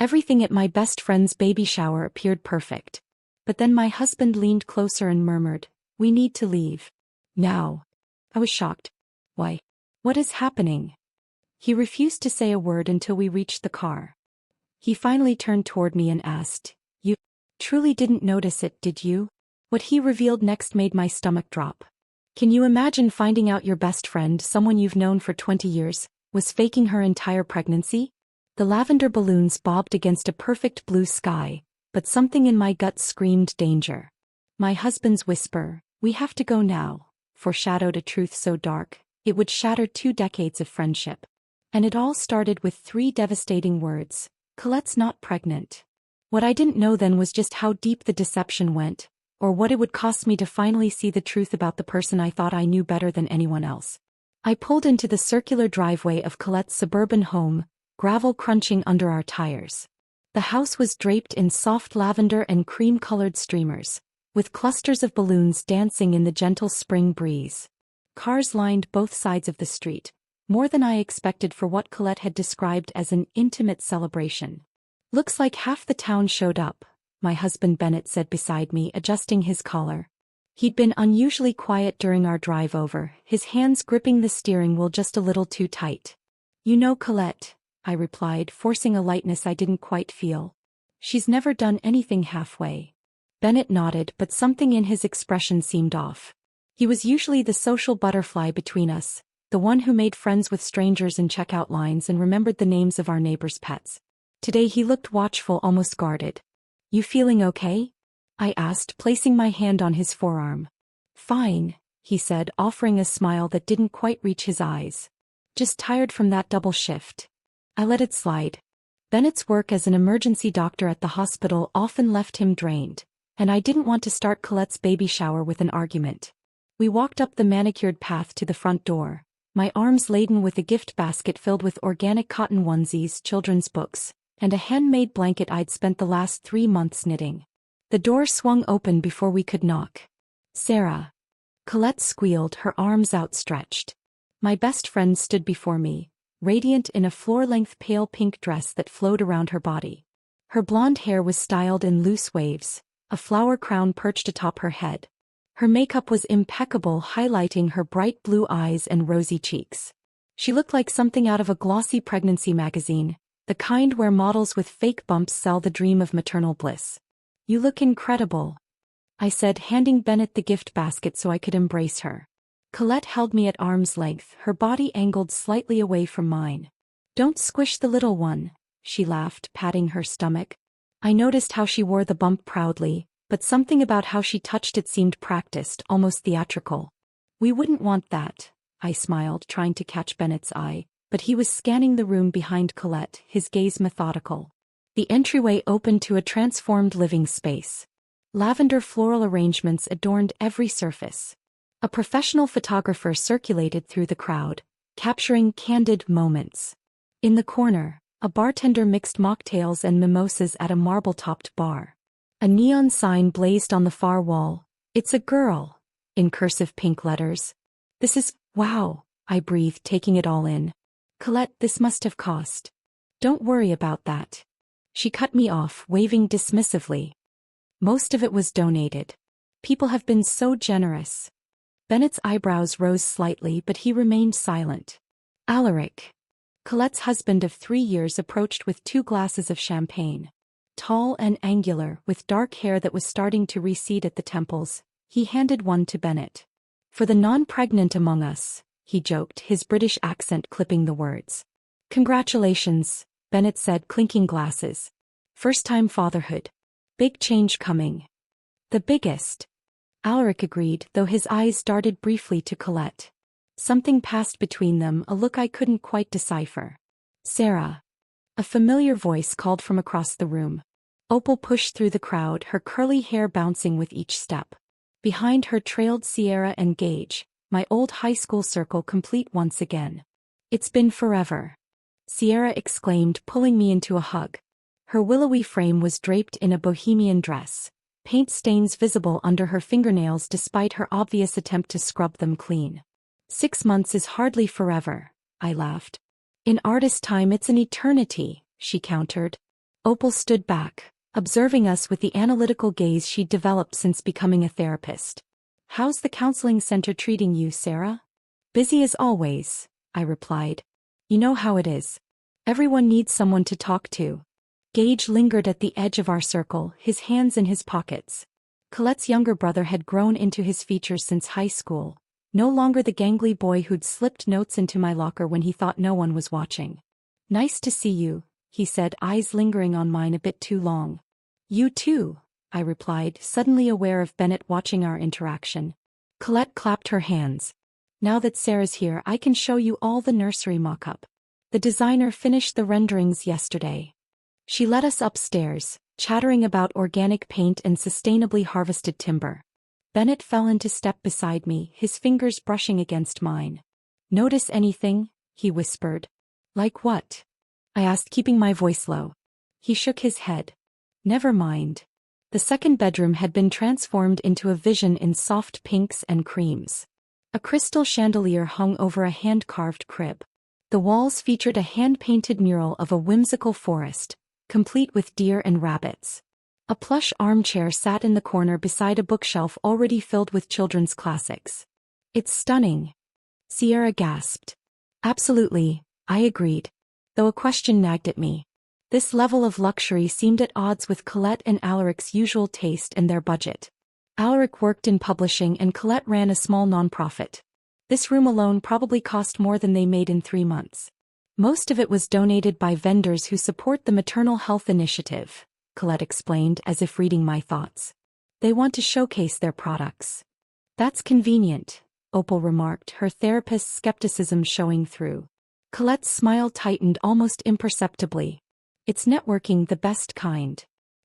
Everything at my best friend's baby shower appeared perfect. But then my husband leaned closer and murmured, "We need to leave. Now." I was shocked. "Why? What is happening?" He refused to say a word until we reached the car. He finally turned toward me and asked, "You truly didn't notice it, did you?" What he revealed next made my stomach drop. Can you imagine finding out your best friend, someone you've known for 20 years, was faking her entire pregnancy? The lavender balloons bobbed against a perfect blue sky, but something in my gut screamed danger. My husband's whisper, "We have to go now," foreshadowed a truth so dark, it would shatter 2 decades of friendship. And it all started with 3 devastating words: "Colette's not pregnant." What I didn't know then was just how deep the deception went, or what it would cost me to finally see the truth about the person I thought I knew better than anyone else. I pulled into the circular driveway of Colette's suburban home, gravel crunching under our tires. The house was draped in soft lavender and cream-colored streamers, with clusters of balloons dancing in the gentle spring breeze. Cars lined both sides of the street, more than I expected for what Colette had described as an intimate celebration. "Looks like half the town showed up," my husband Bennett said beside me, adjusting his collar. He'd been unusually quiet during our drive over, his hands gripping the steering wheel just a little too tight. "You know Colette," I replied, forcing a lightness I didn't quite feel. "She's never done anything halfway." Bennett nodded, but something in his expression seemed off. He was usually the social butterfly between us, the one who made friends with strangers in checkout lines and remembered the names of our neighbors' pets. Today he looked watchful, almost guarded. "You feeling okay?" I asked, placing my hand on his forearm. "Fine," he said, offering a smile that didn't quite reach his eyes. "Just tired from that double shift." I let it slide. Bennett's work as an emergency doctor at the hospital often left him drained, and I didn't want to start Colette's baby shower with an argument. We walked up the manicured path to the front door, my arms laden with a gift basket filled with organic cotton onesies, children's books, and a handmade blanket I'd spent the last 3 months knitting. The door swung open before we could knock. "Sarah." Colette squealed, her arms outstretched. My best friend stood before me, radiant in a floor-length pale pink dress that flowed around her body. Her blonde hair was styled in loose waves, a flower crown perched atop her head. Her makeup was impeccable, highlighting her bright blue eyes and rosy cheeks. She looked like something out of a glossy pregnancy magazine, the kind where models with fake bumps sell the dream of maternal bliss. "You look incredible," I said, handing Bennett the gift basket so I could embrace her. Colette held me at arm's length, her body angled slightly away from mine. "Don't squish the little one," she laughed, patting her stomach. I noticed how she wore the bump proudly, but something about how she touched it seemed practiced, almost theatrical. "We wouldn't want that," I smiled, trying to catch Bennett's eye, but he was scanning the room behind Colette, his gaze methodical. The entryway opened to a transformed living space. Lavender floral arrangements adorned every surface. A professional photographer circulated through the crowd, capturing candid moments. In the corner, a bartender mixed mocktails and mimosas at a marble-topped bar. A neon sign blazed on the far wall, "It's a girl," in cursive pink letters. "This is, wow," I breathed, taking it all in. "Colette, this must have cost." "Don't worry about that." She cut me off, waving dismissively. "Most of it was donated. People have been so generous." Bennett's eyebrows rose slightly, but he remained silent. Alaric, Colette's husband of 3 years, approached with 2 glasses of champagne. Tall and angular, with dark hair that was starting to recede at the temples, he handed one to Bennett. "For the non-pregnant among us," he joked, his British accent clipping the words. "Congratulations," Bennett said, clinking glasses. "First-time fatherhood. Big change coming." "The biggest," Alaric agreed, though his eyes darted briefly to Colette. Something passed between them, a look I couldn't quite decipher. "Sarah." A familiar voice called from across the room. Opal pushed through the crowd, her curly hair bouncing with each step. Behind her trailed Sierra and Gage, my old high school circle complete once again. "It's been forever," Sierra exclaimed, pulling me into a hug. Her willowy frame was draped in a bohemian dress, paint stains visible under her fingernails despite her obvious attempt to scrub them clean. "6 months is hardly forever," I laughed. "In artist time it's an eternity," she countered. Opal stood back, observing us with the analytical gaze she'd developed since becoming a therapist. How's the counseling center treating you, Sarah? Busy as always, I replied. You know how it is. Everyone needs someone to talk to. Gage lingered at the edge of our circle, his hands in his pockets. Colette's younger brother had grown into his features since high school, no longer the gangly boy who'd slipped notes into my locker when he thought no one was watching. Nice to see you, he said, eyes lingering on mine a bit too long. You too, I replied, suddenly aware of Bennett watching our interaction. Colette clapped her hands. Now that Sarah's here, I can show you all the nursery mock-up. The designer finished the renderings yesterday. She led us upstairs, chattering about organic paint and sustainably harvested timber. Bennett fell into step beside me, his fingers brushing against mine. Notice anything? He whispered. Like what? I asked, keeping my voice low. He shook his head. Never mind. The second bedroom had been transformed into a vision in soft pinks and creams. A crystal chandelier hung over a hand-carved crib. The walls featured a hand-painted mural of a whimsical forest, complete with deer and rabbits. A plush armchair sat in the corner beside a bookshelf already filled with children's classics. It's stunning. Sierra gasped. Absolutely, I agreed, though a question nagged at me. This level of luxury seemed at odds with Colette and Alaric's usual taste and their budget. Alaric worked in publishing and Colette ran a small nonprofit. This room alone probably cost more than they made in 3 months. Most of it was donated by vendors who support the Maternal Health Initiative, Colette explained as if reading my thoughts. They want to showcase their products. That's convenient, Opal remarked, her therapist's skepticism showing through. Colette's smile tightened almost imperceptibly. It's networking the best kind.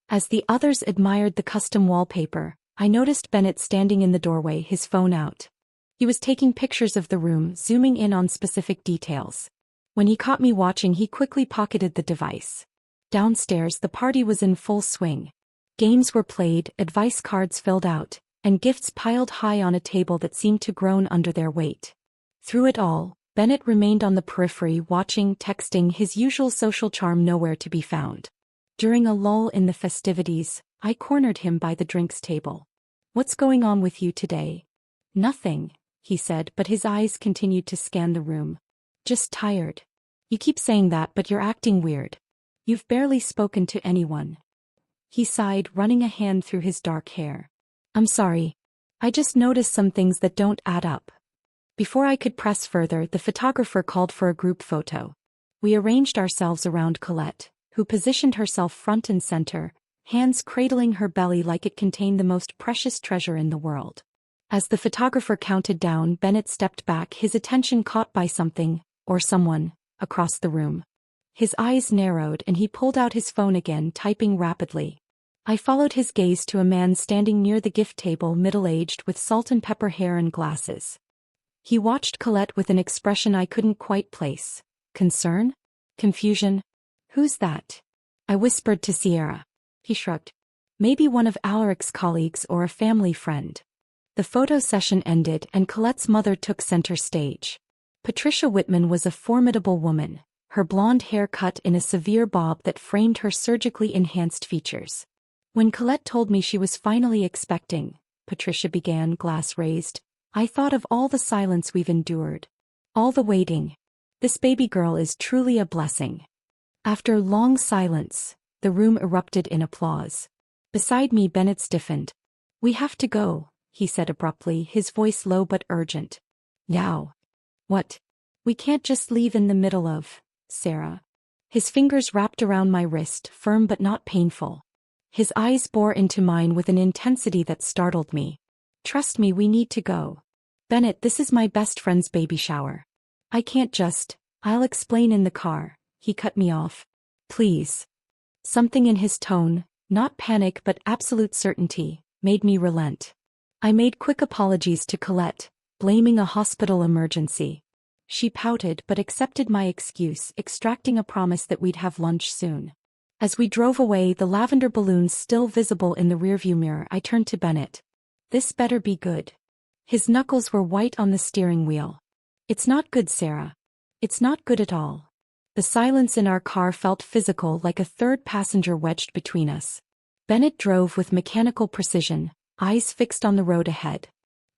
As the others admired the custom wallpaper, I noticed Bennett standing in the doorway, his phone out. He was taking pictures of the room, zooming in on specific details. When he caught me watching, he quickly pocketed the device. Downstairs, the party was in full swing. Games were played, advice cards filled out, and gifts piled high on a table that seemed to groan under their weight. Through it all, Bennett remained on the periphery, watching, texting, his usual social charm nowhere to be found. During a lull in the festivities, I cornered him by the drinks table. What's going on with you today? Nothing, he said, but his eyes continued to scan the room. Just tired. You keep saying that, but you're acting weird. You've barely spoken to anyone. He sighed, running a hand through his dark hair. I'm sorry. I just noticed some things that don't add up. Before I could press further, the photographer called for a group photo. We arranged ourselves around Colette, who positioned herself front and center, hands cradling her belly like it contained the most precious treasure in the world. As the photographer counted down, Bennett stepped back, his attention caught by something, or someone, across the room. His eyes narrowed and he pulled out his phone again, typing rapidly. I followed his gaze to a man standing near the gift table, middle-aged, with salt and pepper hair and glasses. He watched Colette with an expression I couldn't quite place. Concern? Confusion? Who's that? I whispered to Sierra. He shrugged. Maybe one of Alaric's colleagues or a family friend. The photo session ended and Colette's mother took center stage. Patricia Whitman was a formidable woman, her blonde hair cut in a severe bob that framed her surgically enhanced features. When Colette told me she was finally expecting, Patricia began, glass raised, I thought of all the silence we've endured. All the waiting. This baby girl is truly a blessing. After long silence, the room erupted in applause. Beside me, Bennett stiffened. We have to go, he said abruptly, his voice low but urgent. Now. What? We can't just leave in the middle of, Sarah. His fingers wrapped around my wrist, firm but not painful. His eyes bore into mine with an intensity that startled me. Trust me, we need to go. Bennett, this is my best friend's baby shower. I can't just, I'll explain in the car, he cut me off. Please. Something in his tone, not panic but absolute certainty, made me relent. I made quick apologies to Colette, blaming a hospital emergency. She pouted but accepted my excuse, extracting a promise that we'd have lunch soon. As we drove away, the lavender balloons still visible in the rearview mirror, I turned to Bennett. This better be good. His knuckles were white on the steering wheel. It's not good, Sarah. It's not good at all. The silence in our car felt physical, like a third passenger wedged between us. Bennett drove with mechanical precision, eyes fixed on the road ahead.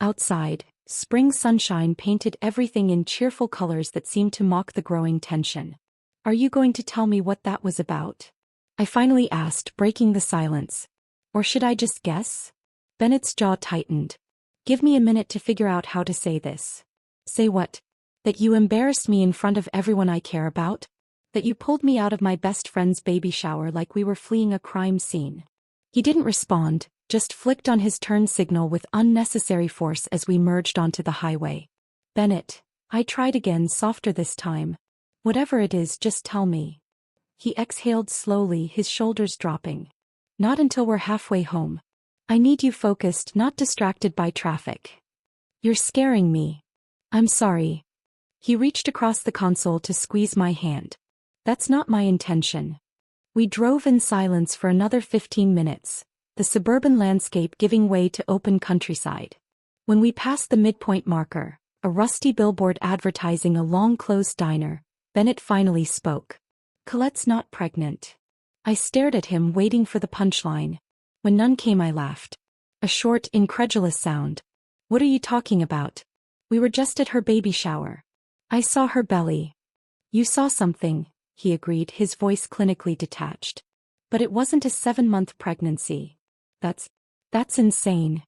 Outside, spring sunshine painted everything in cheerful colors that seemed to mock the growing tension. "Are you going to tell me what that was about?" I finally asked, breaking the silence. "Or should I just guess?" Bennett's jaw tightened. "Give me a minute to figure out how to say this." "Say what?" "That you embarrassed me in front of everyone I care about? That you pulled me out of my best friend's baby shower like we were fleeing a crime scene." He didn't respond, just flicked on his turn signal with unnecessary force as we merged onto the highway. "Bennett," I tried again, softer this time. "Whatever it is, just tell me." He exhaled slowly, his shoulders dropping. "Not until we're halfway home. I need you focused, not distracted by traffic." "You're scaring me." "I'm sorry." He reached across the console to squeeze my hand. "That's not my intention." We drove in silence for another 15 minutes, the suburban landscape giving way to open countryside. When we passed the midpoint marker, a rusty billboard advertising a long-closed diner, Bennett finally spoke. "Colette's not pregnant." I stared at him, waiting for the punchline. When none came, I laughed. A short, incredulous sound. "What are you talking about?" "We were just at her baby shower. I saw her belly." "You saw something," he agreed, his voice clinically detached. "But it wasn't a 7-month pregnancy." That's insane."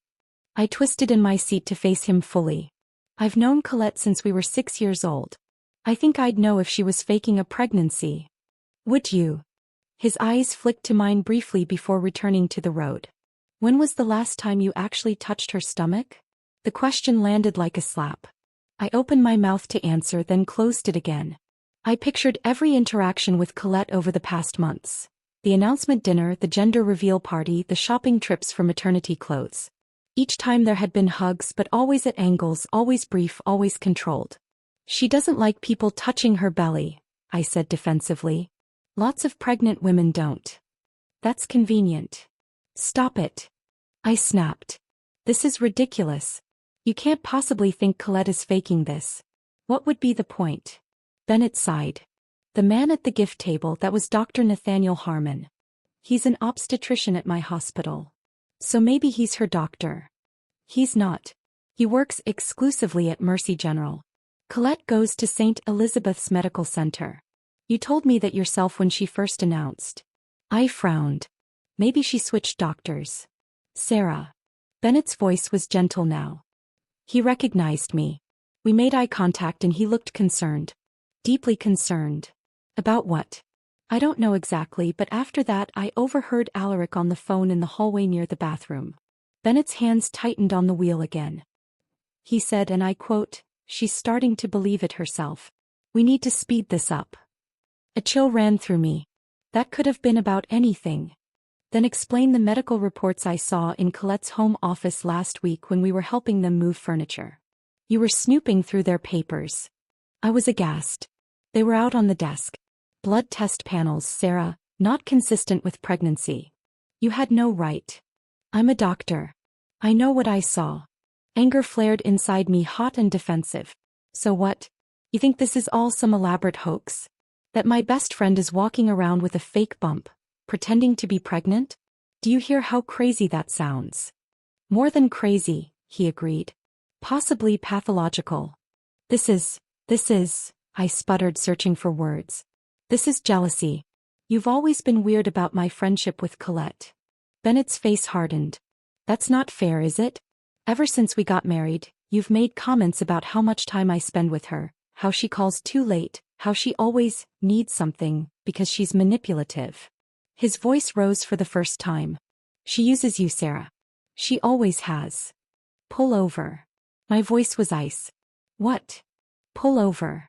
I twisted in my seat to face him fully. "I've known Colette since we were 6 years old. I think I'd know if she was faking a pregnancy." "Would you?" His eyes flicked to mine briefly before returning to the road. "When was the last time you actually touched her stomach?" The question landed like a slap. I opened my mouth to answer, then closed it again. I pictured every interaction with Colette over the past months. The announcement dinner, the gender reveal party, the shopping trips for maternity clothes. Each time there had been hugs, but always at angles, always brief, always controlled. "She doesn't like people touching her belly," I said defensively. "Lots of pregnant women don't." "That's convenient." "Stop it." I snapped. "This is ridiculous. You can't possibly think Colette is faking this. What would be the point?" Bennett sighed. "The man at the gift table, that was Dr. Nathaniel Harmon. He's an obstetrician at my hospital. So maybe he's her doctor." "He's not. He works exclusively at Mercy General. Colette goes to St. Elizabeth's Medical Center. You told me that yourself when she first announced." I frowned. "Maybe she switched doctors." "Sarah." Bennett's voice was gentle now. He recognized me. We made eye contact and he looked concerned. Deeply concerned. "About what?" "I don't know exactly, but after that I overheard Alaric on the phone in the hallway near the bathroom." Bennett's hands tightened on the wheel again. He said, and I quote, "She's starting to believe it herself. We need to speed this up." A chill ran through me. That could have been about anything. "Then explain the medical reports I saw in Colette's home office last week when we were helping them move furniture. You were snooping through their papers." I was aghast. "They were out on the desk. Blood test panels, Sarah, not consistent with pregnancy. You had no right." "I'm a doctor. I know what I saw." Anger flared inside me, hot and defensive. "So what? You think this is all some elaborate hoax? That my best friend is walking around with a fake bump, pretending to be pregnant? Do you hear how crazy that sounds?" "More than crazy," he agreed. "Possibly pathological." This is, I sputtered, searching for words. "This is jealousy. You've always been weird about my friendship with Colette." Bennett's face hardened. "That's not fair, is it? Ever since we got married, you've made comments about how much time I spend with her, how she calls too late, how she always needs something, because she's manipulative." His voice rose for the first time. "She uses you, Sarah. She always has." "Pull over." My voice was ice. "What?" "Pull over."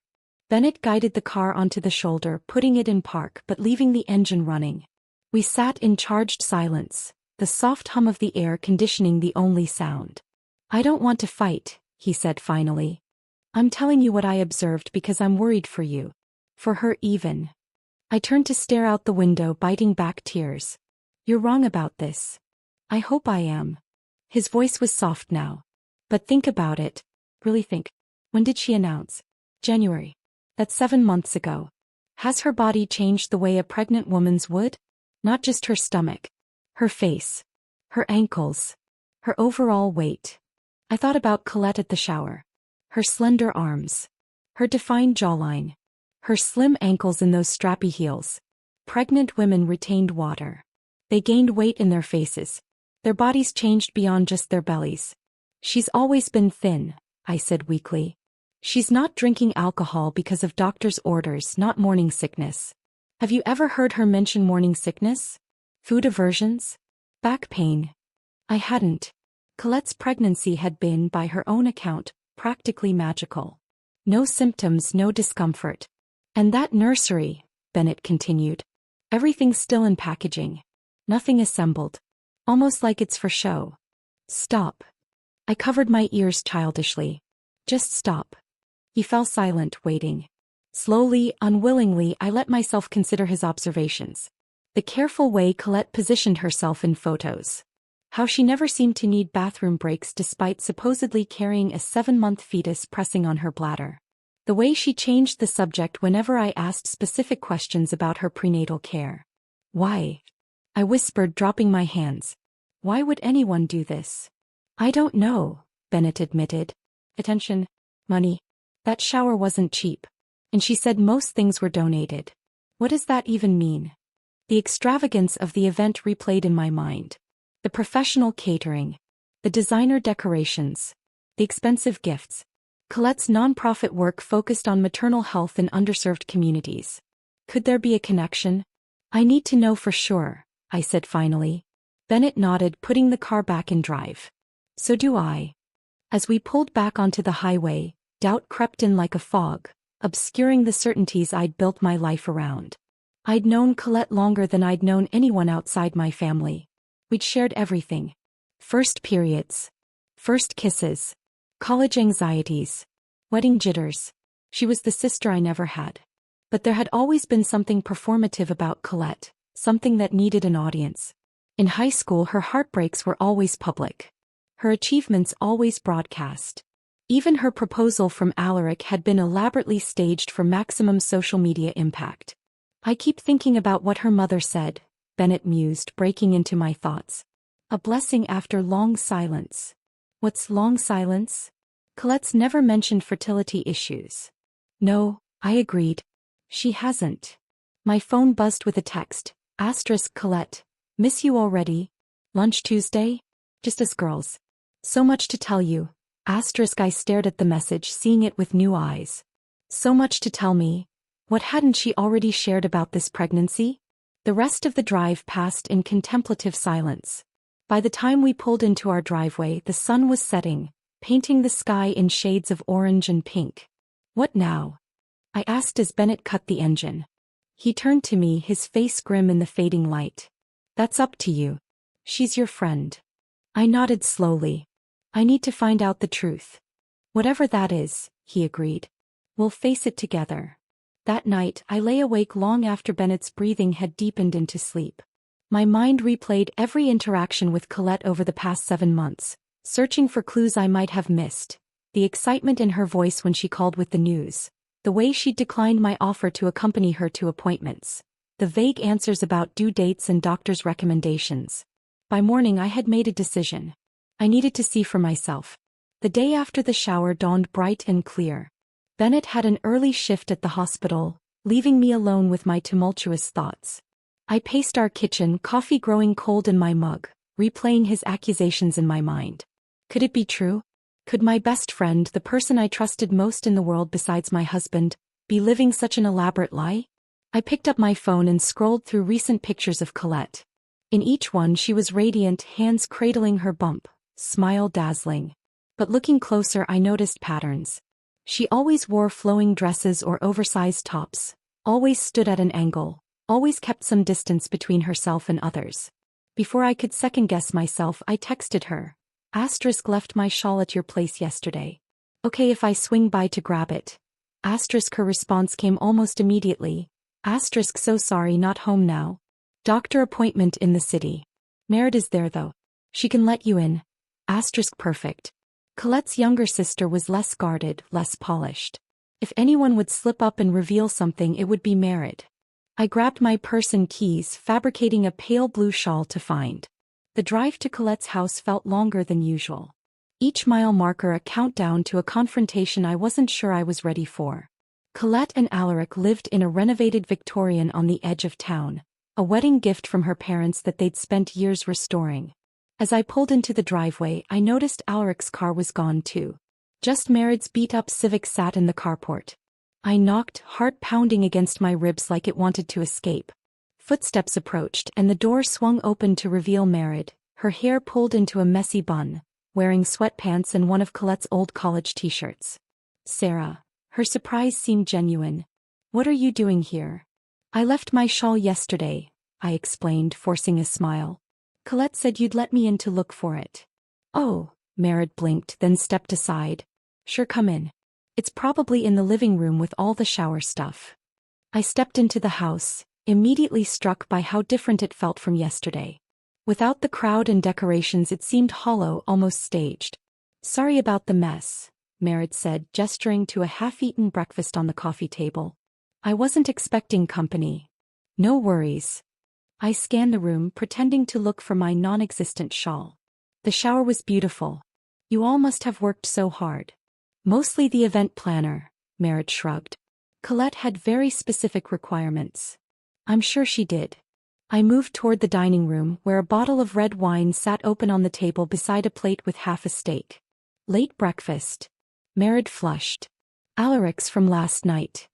Bennett guided the car onto the shoulder, putting it in park but leaving the engine running. We sat in charged silence, the soft hum of the air conditioning the only sound. "I don't want to fight," he said finally. "I'm telling you what I observed because I'm worried for you. For her even." I turned to stare out the window, biting back tears. "You're wrong about this." "I hope I am." His voice was soft now. "But think about it. Really think. When did she announce?" "January. That's 7 months ago. Has her body changed the way a pregnant woman's would? Not just her stomach. Her face. Her ankles. Her overall weight. I thought about Colette at the shower. Her slender arms. Her defined jawline. Her slim ankles in those strappy heels. Pregnant women retained water. They gained weight in their faces. Their bodies changed beyond just their bellies. She's always been thin, I said weakly. She's not drinking alcohol because of doctor's orders, not morning sickness. Have you ever heard her mention morning sickness? Food aversions? Back pain? I hadn't. Colette's pregnancy had been, by her own account, practically magical. No symptoms, no discomfort. And that nursery, Bennett continued. Everything's still in packaging. Nothing assembled. Almost like it's for show. Stop. I covered my ears childishly. Just stop. He fell silent, waiting. Slowly, unwillingly, I let myself consider his observations. The careful way Colette positioned herself in photos. How she never seemed to need bathroom breaks despite supposedly carrying a 7-month fetus pressing on her bladder. The way she changed the subject whenever I asked specific questions about her prenatal care. Why? I whispered, dropping my hands. Why would anyone do this? I don't know, Bennett admitted. Attention. Money. That shower wasn't cheap. And she said most things were donated. What does that even mean? The extravagance of the event replayed in my mind. The professional catering. The designer decorations. The expensive gifts. Colette's nonprofit work focused on maternal health in underserved communities. Could there be a connection? I need to know for sure, I said finally. Bennett nodded, putting the car back in drive. So do I. As we pulled back onto the highway, doubt crept in like a fog, obscuring the certainties I'd built my life around. I'd known Colette longer than I'd known anyone outside my family. We'd shared everything. First periods. First kisses. College anxieties. Wedding jitters. She was the sister I never had. But there had always been something performative about Colette, something that needed an audience. In high school, her heartbreaks were always public. Her achievements always broadcast. Even her proposal from Alaric had been elaborately staged for maximum social media impact. I keep thinking about what her mother said, Bennett mused, breaking into my thoughts. A blessing after long silence. What's long silence? Colette's never mentioned fertility issues. No, I agreed. She hasn't. My phone buzzed with a text. Colette. Miss you already? Lunch Tuesday? Just us girls. So much to tell you. I stared at the message, seeing it with new eyes. So much to tell me. What hadn't she already shared about this pregnancy? The rest of the drive passed in contemplative silence. By the time we pulled into our driveway, the sun was setting, painting the sky in shades of orange and pink. What now? I asked as Bennett cut the engine. He turned to me, his face grim in the fading light. That's up to you. She's your friend. I nodded slowly. I need to find out the truth. Whatever that is, he agreed. We'll face it together. That night, I lay awake long after Bennett's breathing had deepened into sleep. My mind replayed every interaction with Colette over the past 7 months, searching for clues I might have missed. The excitement in her voice when she called with the news. The way she declined my offer to accompany her to appointments. The vague answers about due dates and doctor's recommendations. By morning I had made a decision. I needed to see for myself. The day after the shower dawned bright and clear. Bennett had an early shift at the hospital, leaving me alone with my tumultuous thoughts. I paced our kitchen, coffee growing cold in my mug, replaying his accusations in my mind. Could it be true? Could my best friend, the person I trusted most in the world besides my husband, be living such an elaborate lie? I picked up my phone and scrolled through recent pictures of Colette. In each one she was radiant, hands cradling her bump, smile dazzling. But looking closer I noticed patterns. She always wore flowing dresses or oversized tops, always stood at an angle, always kept some distance between herself and others. Before I could second-guess myself, I texted her. Left my shawl at your place yesterday. Okay if I swing by to grab it. Her response came almost immediately. So sorry, not home now. Doctor appointment in the city. Murmured is there though. She can let you in. Perfect. Colette's younger sister was less guarded, less polished. If anyone would slip up and reveal something, it would be Murmured. I grabbed my purse and keys, fabricating a pale blue shawl to find. The drive to Colette's house felt longer than usual. Each mile marker a countdown to a confrontation I wasn't sure I was ready for. Colette and Alaric lived in a renovated Victorian on the edge of town, a wedding gift from her parents that they'd spent years restoring. As I pulled into the driveway, I noticed Alaric's car was gone too. Just Murmured's beat-up Civic sat in the carport. I knocked, heart pounding against my ribs like it wanted to escape. Footsteps approached and the door swung open to reveal Murmured, her hair pulled into a messy bun, wearing sweatpants and one of Colette's old college t-shirts. Sarah. Her surprise seemed genuine. What are you doing here? I left my shawl yesterday, I explained, forcing a smile. Colette said you'd let me in to look for it. Oh, Murmured blinked, then stepped aside. Sure, come in. It's probably in the living room with all the shower stuff. I stepped into the house, immediately struck by how different it felt from yesterday. Without the crowd and decorations, it seemed hollow, almost staged. Sorry about the mess, Murmured said, gesturing to a half-eaten breakfast on the coffee table. I wasn't expecting company. No worries. I scanned the room, pretending to look for my non-existent shawl. The shower was beautiful. You all must have worked so hard. Mostly the event planner, Murmured shrugged. Colette had very specific requirements. I'm sure she did. I moved toward the dining room, where a bottle of red wine sat open on the table beside a plate with half a steak. Late breakfast. Murmured flushed. Alaric's from last night.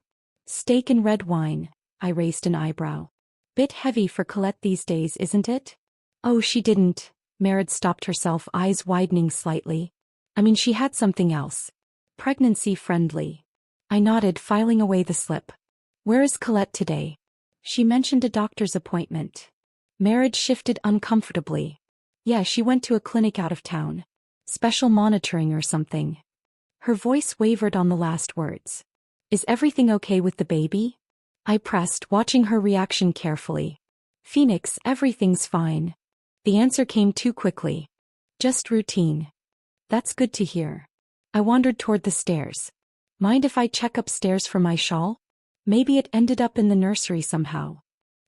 Steak and red wine, I raised an eyebrow. Bit heavy for Colette these days, isn't it? Oh, she didn't. Murmured stopped herself, eyes widening slightly. I mean, she had something else. Pregnancy-friendly. I nodded, filing away the slip. Where is Colette today? She mentioned a doctor's appointment. Murmured shifted uncomfortably. Yeah, she went to a clinic out of town. Special monitoring or something. Her voice wavered on the last words. Is everything okay with the baby? I pressed, watching her reaction carefully. Phoenix, everything's fine. The answer came too quickly. Just routine. That's good to hear. I wandered toward the stairs. Mind if I check upstairs for my shawl? Maybe it ended up in the nursery somehow.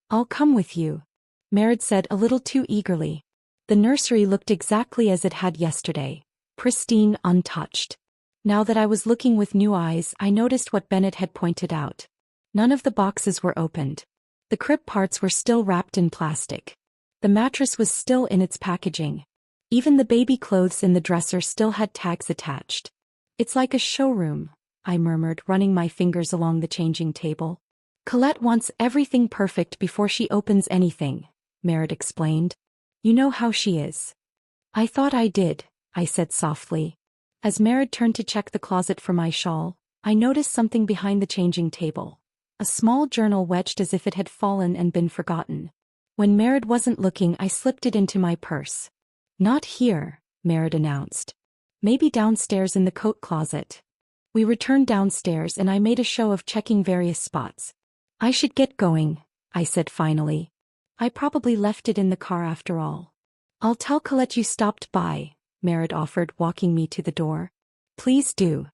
I'll come with you, Murmured said a little too eagerly. The nursery looked exactly as it had yesterday, pristine, untouched. Now that I was looking with new eyes, I noticed what Bennett had pointed out. None of the boxes were opened. The crib parts were still wrapped in plastic. The mattress was still in its packaging. Even the baby clothes in the dresser still had tags attached. It's like a showroom, I murmured, running my fingers along the changing table. Colette wants everything perfect before she opens anything, Murmured explained. You know how she is. I thought I did, I said softly. As Murmured turned to check the closet for my shawl, I noticed something behind the changing table. A small journal wedged as if it had fallen and been forgotten. When Murmured wasn't looking, I slipped it into my purse. Not here, Murmured announced. Maybe downstairs in the coat closet. We returned downstairs and I made a show of checking various spots. I should get going, I said finally. I probably left it in the car after all. I'll tell Colette you stopped by, Murmured offered, walking me to the door. Please do.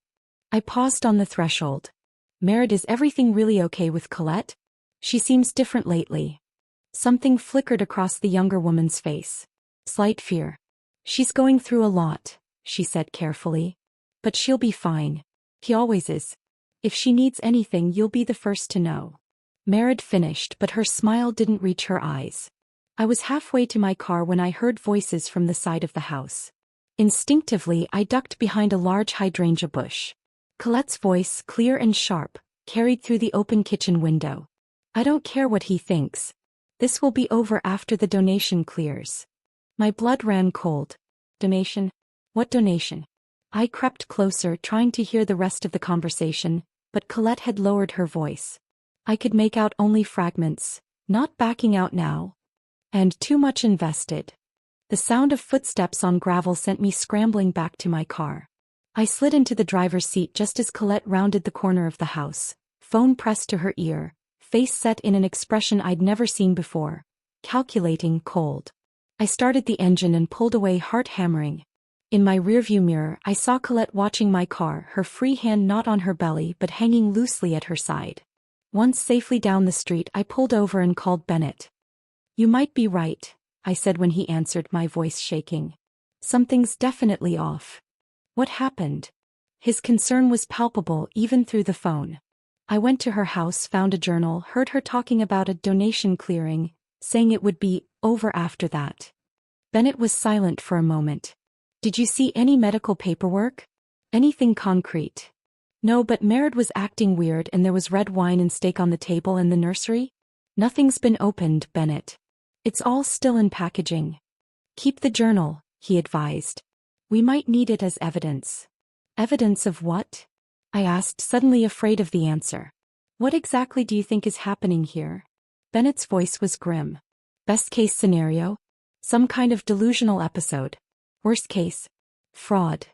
I paused on the threshold. Murmured, is everything really okay with Colette? She seems different lately. Something flickered across the younger woman's face. Slight fear. She's going through a lot, she said carefully. But she'll be fine. He always is. If she needs anything, you'll be the first to know. Murmured finished, but her smile didn't reach her eyes. I was halfway to my car when I heard voices from the side of the house. Instinctively, I ducked behind a large hydrangea bush. Colette's voice, clear and sharp, carried through the open kitchen window. I don't care what he thinks. This will be over after the donation clears. My blood ran cold. Donation? What donation? I crept closer, trying to hear the rest of the conversation, but Colette had lowered her voice. I could make out only fragments. Not backing out now. And too much invested. The sound of footsteps on gravel sent me scrambling back to my car. I slid into the driver's seat just as Colette rounded the corner of the house, phone pressed to her ear, face set in an expression I'd never seen before. Calculating, cold. I started the engine and pulled away, heart hammering. In my rearview mirror, I saw Colette watching my car, her free hand not on her belly but hanging loosely at her side. Once safely down the street, I pulled over and called Bennett. "You might be right," I said when he answered, my voice shaking. "Something's definitely off." "What happened?" His concern was palpable even through the phone. "I went to her house, found a journal, heard her talking about a donation clearing, saying it would be over after that." Bennett was silent for a moment. "Did you see any medical paperwork? Anything concrete?" "No, but Murmured was acting weird and there was red wine and steak on the table in the nursery." "Nothing's been opened, Bennett. It's all still in packaging." "Keep the journal," he advised. "We might need it as evidence." "Evidence of what?" I asked, suddenly afraid of the answer. "What exactly do you think is happening here?" Bennett's voice was grim. "Best case scenario? Some kind of delusional episode. Worst case? Fraud."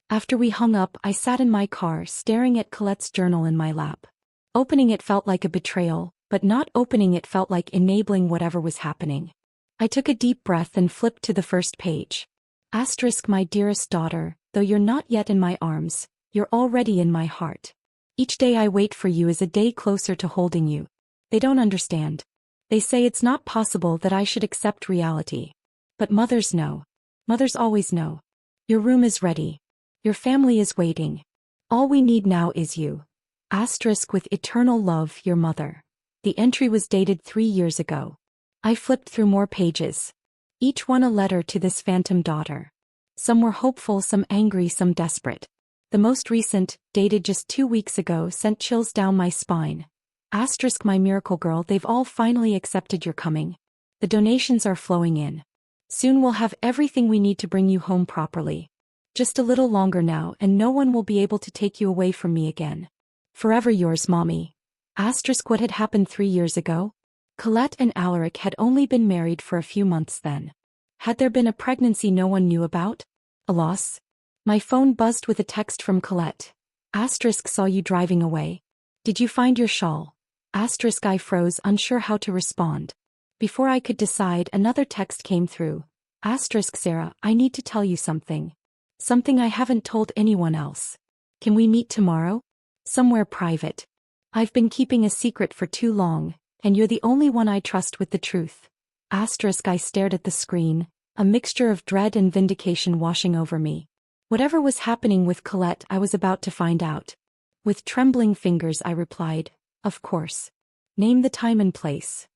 After we hung up, I sat in my car, staring at Colette's journal in my lap. Opening it felt like a betrayal, but not opening it felt like enabling whatever was happening. I took a deep breath and flipped to the first page. Asterisk, "My dearest daughter, though you're not yet in my arms, you're already in my heart. Each day I wait for you is a day closer to holding you." They don't understand. They say it's not possible that I should accept reality. But mothers know. Mothers always know. Your room is ready. Your family is waiting. All we need now is you. Asterisk, "With eternal love, your mother." The entry was dated 3 years ago. I flipped through more pages. Each one a letter to this phantom daughter. Some were hopeful, some angry, some desperate. The most recent, dated just 2 weeks ago, sent chills down my spine. Asterisk, "My miracle girl, they've all finally accepted your coming. The donations are flowing in. Soon we'll have everything we need to bring you home properly. Just a little longer now and no one will be able to take you away from me again. Forever yours, Mommy." Asterisk, what had happened 3 years ago? Colette and Alaric had only been married for a few months then. Had there been a pregnancy no one knew about? A loss? My phone buzzed with a text from Colette. Asterisk, "Saw you driving away. Did you find your shawl?" Asterisk, I froze, unsure how to respond. Before I could decide, another text came through. Asterisk, "Sarah, I need to tell you something. Something I haven't told anyone else. Can we meet tomorrow? Somewhere private. I've been keeping a secret for too long, and you're the only one I trust with the truth." Asterisk, I stared at the screen, a mixture of dread and vindication washing over me. Whatever was happening with Colette, I was about to find out. With trembling fingers I replied, "Of course. Name the time and place."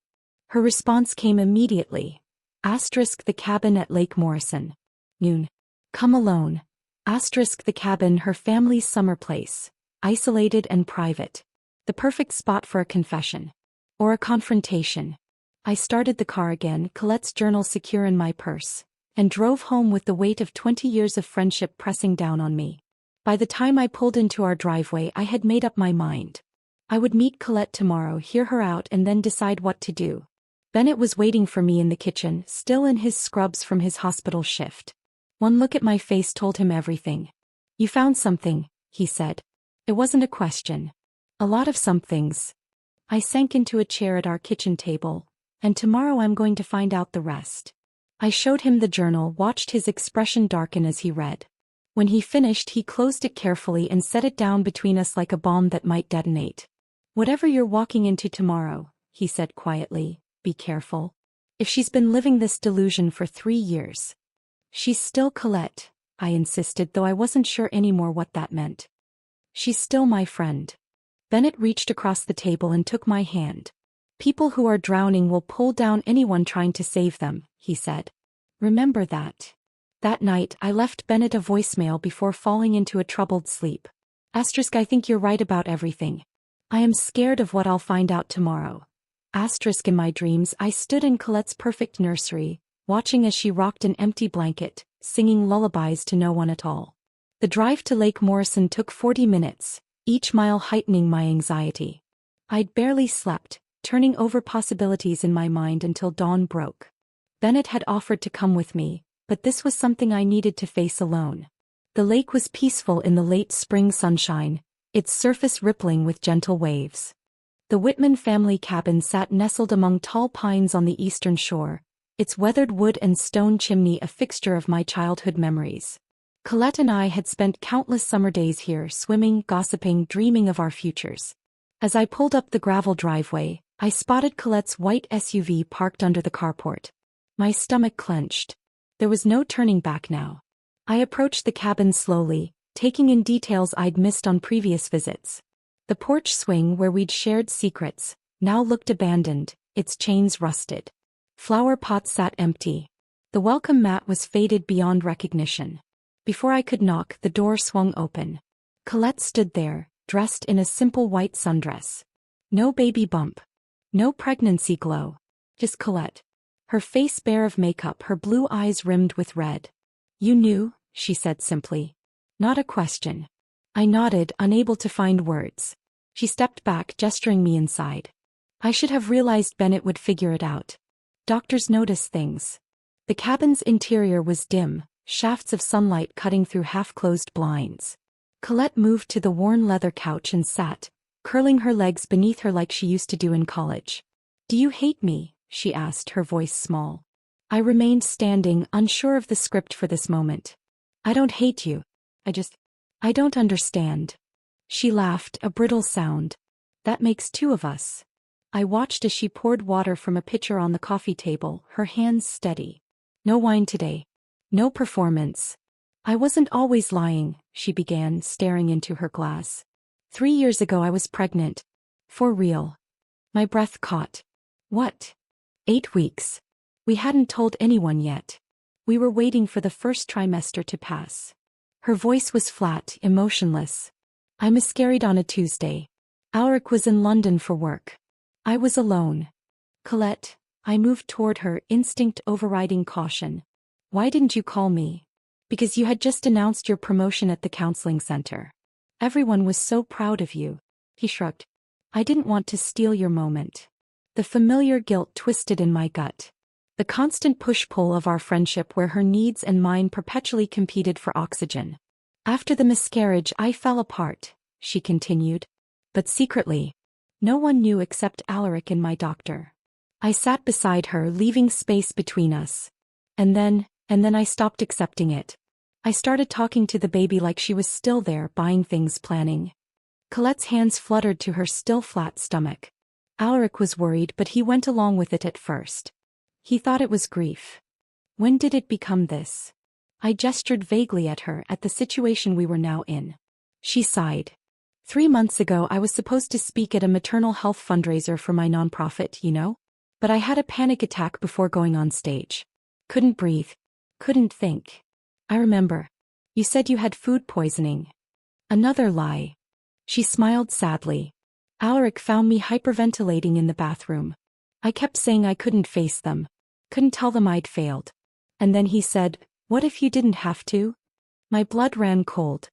Her response came immediately. Asterisk, "The cabin at Lake Morrison. Noon. Come alone." Asterisk, the cabin, her family's summer place. Isolated and private. The perfect spot for a confession. Or a confrontation. I started the car again, Colette's journal secure in my purse, and drove home with the weight of 20 years of friendship pressing down on me. By the time I pulled into our driveway, I had made up my mind. I would meet Colette tomorrow, hear her out, and then decide what to do. Bennett was waiting for me in the kitchen, still in his scrubs from his hospital shift. One look at my face told him everything. "You found something," he said. It wasn't a question. "A lot of somethings." I sank into a chair at our kitchen table, "and tomorrow I'm going to find out the rest." I showed him the journal, watched his expression darken as he read. When he finished, he closed it carefully and set it down between us like a bomb that might detonate. "Whatever you're walking into tomorrow," he said quietly, "be careful. If she's been living this delusion for 3 years. She's still Colette," I insisted, though I wasn't sure anymore what that meant. "She's still my friend." Bennett reached across the table and took my hand. "People who are drowning will pull down anyone trying to save them," he said. "Remember that." That night, I left Bennett a voicemail before falling into a troubled sleep. Asterisk, I think you're right about everything. I am scared of what I'll find out tomorrow. Asterisk, in my dreams, I stood in Colette's perfect nursery, watching as she rocked an empty blanket, singing lullabies to no one at all. The drive to Lake Morrison took 40 minutes, each mile heightening my anxiety. I'd barely slept, turning over possibilities in my mind until dawn broke. Bennett had offered to come with me, but this was something I needed to face alone. The lake was peaceful in the late spring sunshine, its surface rippling with gentle waves. The Whitman family cabin sat nestled among tall pines on the eastern shore, its weathered wood and stone chimney a fixture of my childhood memories. Colette and I had spent countless summer days here swimming, gossiping, dreaming of our futures. As I pulled up the gravel driveway, I spotted Colette's white SUV parked under the carport. My stomach clenched. There was no turning back now. I approached the cabin slowly, taking in details I'd missed on previous visits. The porch swing where we'd shared secrets now looked abandoned, its chains rusted. Flower pots sat empty. The welcome mat was faded beyond recognition. Before I could knock, the door swung open. Colette stood there, dressed in a simple white sundress. No baby bump. No pregnancy glow. Just Colette. Her face bare of makeup, her blue eyes rimmed with red. "You knew," she said simply. Not a question. I nodded, unable to find words. She stepped back, gesturing me inside. I should have realized Bennett would figure it out. Doctors notice things. The cabin's interior was dim, shafts of sunlight cutting through half-closed blinds. Colette moved to the worn leather couch and sat, curling her legs beneath her like she used to do in college. "Do you hate me?" she asked, her voice small. I remained standing, unsure of the script for this moment. "I don't hate you. I don't understand." She laughed, a brittle sound. "That makes two of us." I watched as she poured water from a pitcher on the coffee table, her hands steady. "No wine today. No performance." "I wasn't always lying," she began, staring into her glass. 3 years ago I was pregnant. For real." My breath caught. "What?" 8 weeks. We hadn't told anyone yet. We were waiting for the first trimester to pass. Her voice was flat, emotionless. "I miscarried on a Tuesday. Alaric was in London for work. I was alone." "Colette," I moved toward her, instinct overriding caution. "Why didn't you call me?" "Because you had just announced your promotion at the counseling center. Everyone was so proud of you." He shrugged. "I didn't want to steal your moment." The familiar guilt twisted in my gut. The constant push-pull of our friendship where her needs and mine perpetually competed for oxygen. "After the miscarriage I fell apart," she continued. "But secretly. No one knew except Alaric and my doctor." I sat beside her, leaving space between us. And then I stopped accepting it. I started talking to the baby like she was still there, buying things, planning. Colette's hands fluttered to her still flat stomach. Alaric was worried, but he went along with it at first. He thought it was grief. When did it become this? I gestured vaguely at her, at the situation we were now in. She sighed. 3 months ago I was supposed to speak at a maternal health fundraiser for my nonprofit, you know? But I had a panic attack before going on stage. Couldn't breathe. Couldn't think. I remember. You said you had food poisoning. Another lie. She smiled sadly. Alaric found me hyperventilating in the bathroom. I kept saying I couldn't face them. Couldn't tell them I'd failed. And then he said, "What if you didn't have to?" My blood ran cold.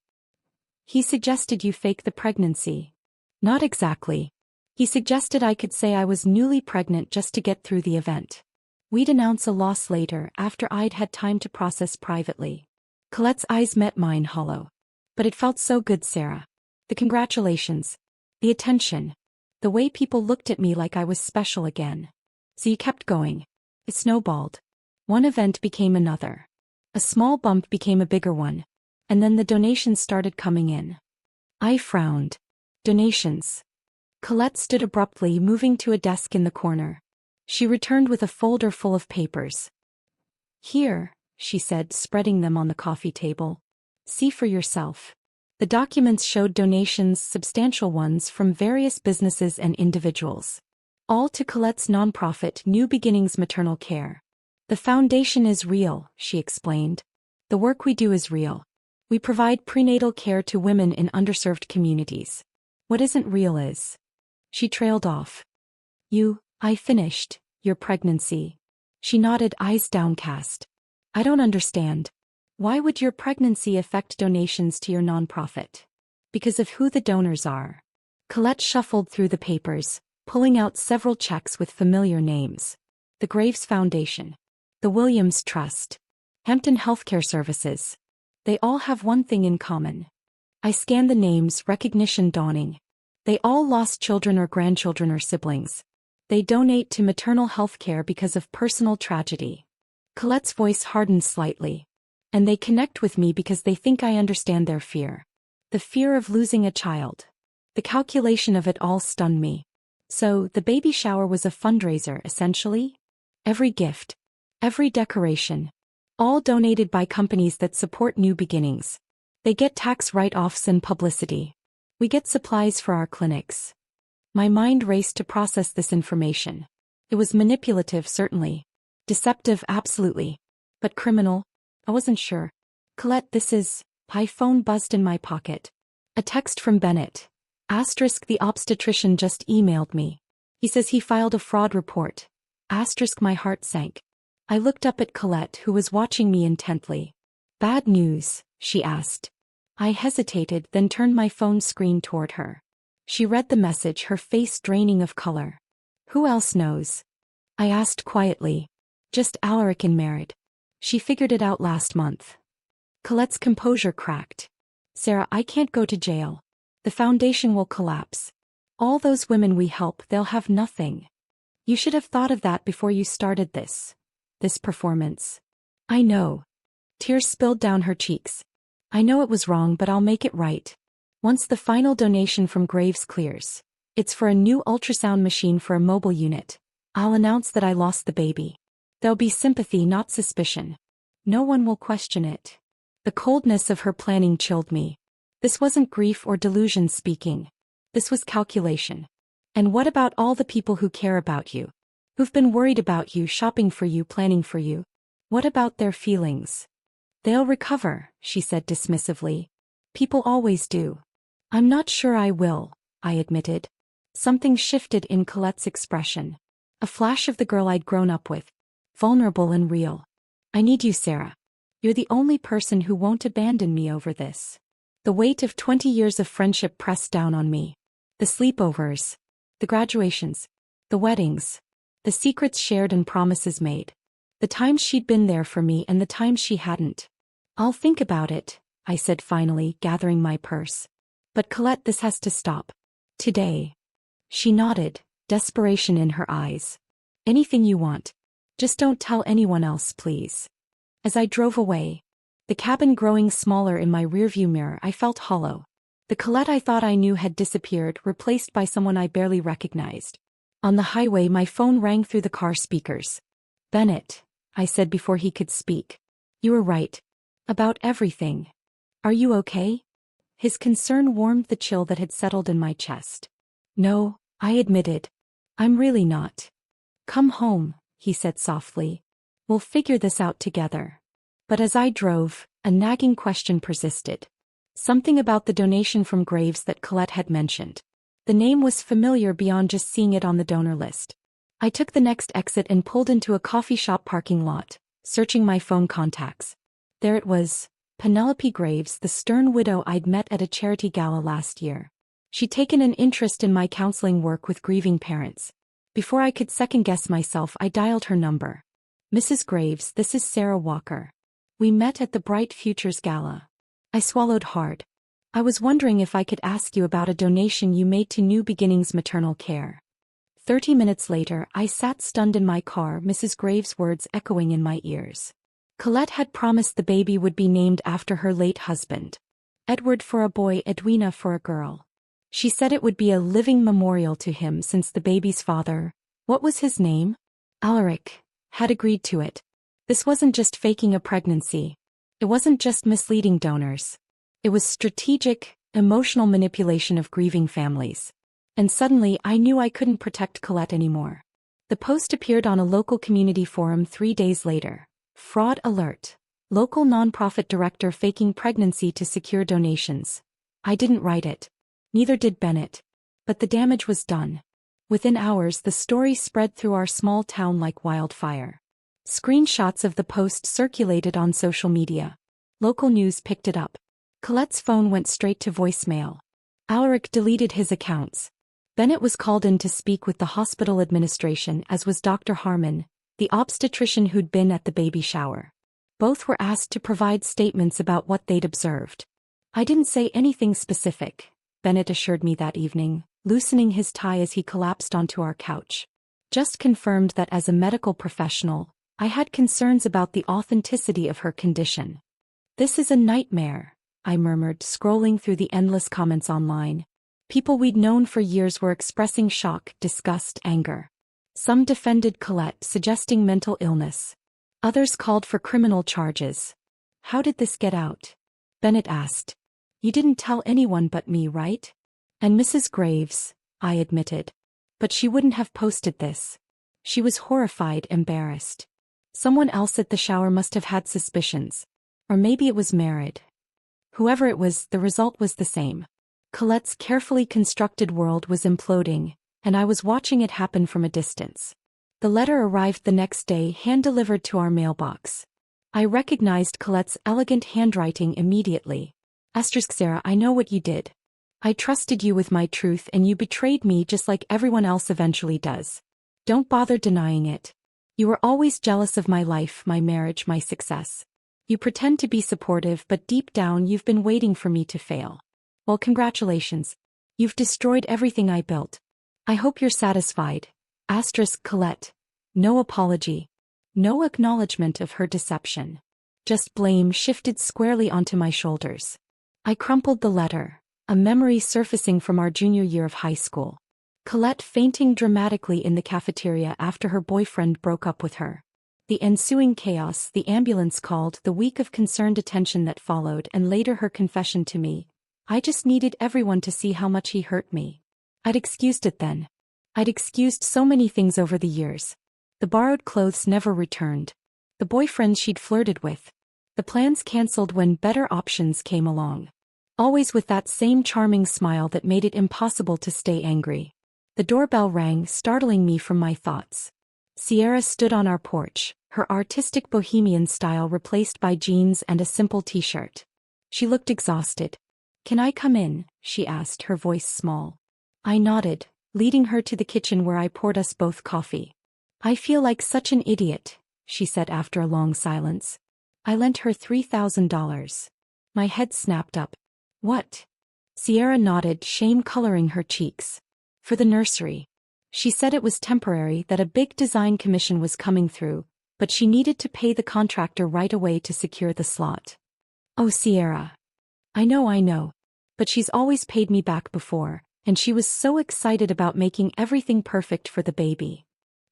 "He suggested you fake the pregnancy." "Not exactly. He suggested I could say I was newly pregnant just to get through the event. We'd announce a loss later, after I'd had time to process privately." Colette's eyes met mine, hollow. "But it felt so good, Sarah. The congratulations. The attention. The way people looked at me like I was special again. So you kept going. It snowballed. One event became another. A small bump became a bigger one. And then the donations started coming in." I frowned. "Donations?" Colette stood abruptly, moving to a desk in the corner. She returned with a folder full of papers. "Here," she said, spreading them on the coffee table. "See for yourself." The documents showed donations, substantial ones, from various businesses and individuals. All to Colette's nonprofit, New Beginnings Maternal Care. "The foundation is real," she explained. "The work we do is real. We provide prenatal care to women in underserved communities. What isn't real is..." She trailed off. I finished, "your pregnancy." She nodded, eyes downcast. "I don't understand. Why would your pregnancy affect donations to your nonprofit?" "Because of who the donors are." Colette shuffled through the papers, pulling out several checks with familiar names. The Graves Foundation. The Williams Trust. Hampton Healthcare Services. They all have one thing in common. I scanned the names, recognition dawning. They all lost children or grandchildren or siblings. They donate to maternal health care because of personal tragedy. Colette's voice hardened slightly. And they connect with me because they think I understand their fear. The fear of losing a child. The calculation of it all stunned me. So, the baby shower was a fundraiser, essentially? Every gift. Every decoration. All donated by companies that support new beginnings. They get tax write-offs and publicity. We get supplies for our clinics. My mind raced to process this information. It was manipulative, certainly. Deceptive, absolutely. But criminal? I wasn't sure. Colette, this is... My phone buzzed in my pocket. A text from Bennett. Asterisk, the obstetrician just emailed me. He says he filed a fraud report. Asterisk, my heart sank. I looked up at Colette, who was watching me intently. Bad news, she asked. I hesitated, then turned my phone screen toward her. She read the message, her face draining of color. Who else knows? I asked quietly. Just Alaric and Murmured. She figured it out last month. Colette's composure cracked. Sarah, I can't go to jail. The foundation will collapse. All those women we help, they'll have nothing. You should have thought of that before you started this performance. I know. Tears spilled down her cheeks. I know it was wrong, but I'll make it right. Once the final donation from Graves clears, it's for a new ultrasound machine for a mobile unit. I'll announce that I lost the baby. There'll be sympathy, not suspicion. No one will question it. The coldness of her planning chilled me. This wasn't grief or delusion speaking. This was calculation. And what about all the people who care about you? Who've been worried about you, shopping for you, planning for you? What about their feelings? They'll recover, she said dismissively. People always do. I'm not sure I will, I admitted. Something shifted in Colette's expression. A flash of the girl I'd grown up with. Vulnerable and real. I need you, Sarah. You're the only person who won't abandon me over this. The weight of 20 years of friendship pressed down on me. The sleepovers. The graduations. The weddings. The secrets shared and promises made. The times she'd been there for me and the times she hadn't. I'll think about it, I said finally, gathering my purse. But Colette, this has to stop. Today. She nodded, desperation in her eyes. Anything you want. Just don't tell anyone else, please. As I drove away, the cabin growing smaller in my rearview mirror, I felt hollow. The Colette I thought I knew had disappeared, replaced by someone I barely recognized. On the highway, my phone rang through the car speakers. Bennett, I said before he could speak. You were right. About everything. Are you okay? His concern warmed the chill that had settled in my chest. No, I admitted. I'm really not. Come home, he said softly. We'll figure this out together. But as I drove, a nagging question persisted. Something about the donation from Graves that Colette had mentioned. The name was familiar beyond just seeing it on the donor list. I took the next exit and pulled into a coffee shop parking lot, searching my phone contacts. There it was, Penelope Graves, the stern widow I'd met at a charity gala last year. She'd taken an interest in my counseling work with grieving parents. Before I could second-guess myself, I dialed her number. Mrs. Graves, this is Sarah Walker. We met at the Bright Futures Gala. I swallowed hard. I was wondering if I could ask you about a donation you made to New Beginnings Maternal Care. 30 minutes later, I sat stunned in my car, Mrs. Graves' words echoing in my ears. Colette had promised the baby would be named after her late husband. Edward for a boy, Edwina for a girl. She said it would be a living memorial to him since the baby's father, what was his name? Alaric, had agreed to it. This wasn't just faking a pregnancy. It wasn't just misleading donors. It was strategic, emotional manipulation of grieving families. And suddenly I knew I couldn't protect Colette anymore. The post appeared on a local community forum 3 days later. Fraud alert. Local nonprofit director faking pregnancy to secure donations. I didn't write it. Neither did Bennett. But the damage was done. Within hours, the story spread through our small town like wildfire. Screenshots of the post circulated on social media. Local news picked it up. Colette's phone went straight to voicemail. Alaric deleted his accounts. Bennett was called in to speak with the hospital administration, as was Dr. Harmon, the obstetrician who'd been at the baby shower. Both were asked to provide statements about what they'd observed. I didn't say anything specific, Bennett assured me that evening, loosening his tie as he collapsed onto our couch. Just confirmed that as a medical professional, I had concerns about the authenticity of her condition. This is a nightmare, I murmured, scrolling through the endless comments online. People we'd known for years were expressing shock, disgust, anger. Some defended Colette, suggesting mental illness. Others called for criminal charges. How did this get out? Bennett asked. You didn't tell anyone but me, right? And Mrs. Graves, I admitted. But she wouldn't have posted this. She was horrified, embarrassed. Someone else at the shower must have had suspicions. Or maybe it was Murmured. Whoever it was, the result was the same. Colette's carefully constructed world was imploding, and I was watching it happen from a distance. The letter arrived the next day, hand-delivered to our mailbox. I recognized Colette's elegant handwriting immediately. Sarah, I know what you did. I trusted you with my truth and you betrayed me just like everyone else eventually does. Don't bother denying it. You were always jealous of my life, my marriage, my success. You pretend to be supportive, but deep down you've been waiting for me to fail. Well, congratulations. You've destroyed everything I built. I hope you're satisfied. Colette. No apology. No acknowledgement of her deception. Just blame shifted squarely onto my shoulders. I crumpled the letter, a memory surfacing from our junior year of high school. Colette fainting dramatically in the cafeteria after her boyfriend broke up with her. The ensuing chaos, the ambulance called, the week of concerned attention that followed, and later her confession to me. I just needed everyone to see how much he hurt me. I'd excused it then. I'd excused so many things over the years. The borrowed clothes never returned. The boyfriend she'd flirted with. The plans cancelled when better options came along. Always with that same charming smile that made it impossible to stay angry. The doorbell rang, startling me from my thoughts. Sierra stood on our porch, her artistic bohemian style replaced by jeans and a simple t-shirt. She looked exhausted. Can I come in? She asked, her voice small. I nodded, leading her to the kitchen where I poured us both coffee. I feel like such an idiot, she said after a long silence. I lent her $3,000. My head snapped up. What? Sierra nodded, shame coloring her cheeks. For the nursery. She said it was temporary, that a big design commission was coming through, but she needed to pay the contractor right away to secure the slot. Oh, Sierra. I know. But she's always paid me back before, and she was so excited about making everything perfect for the baby.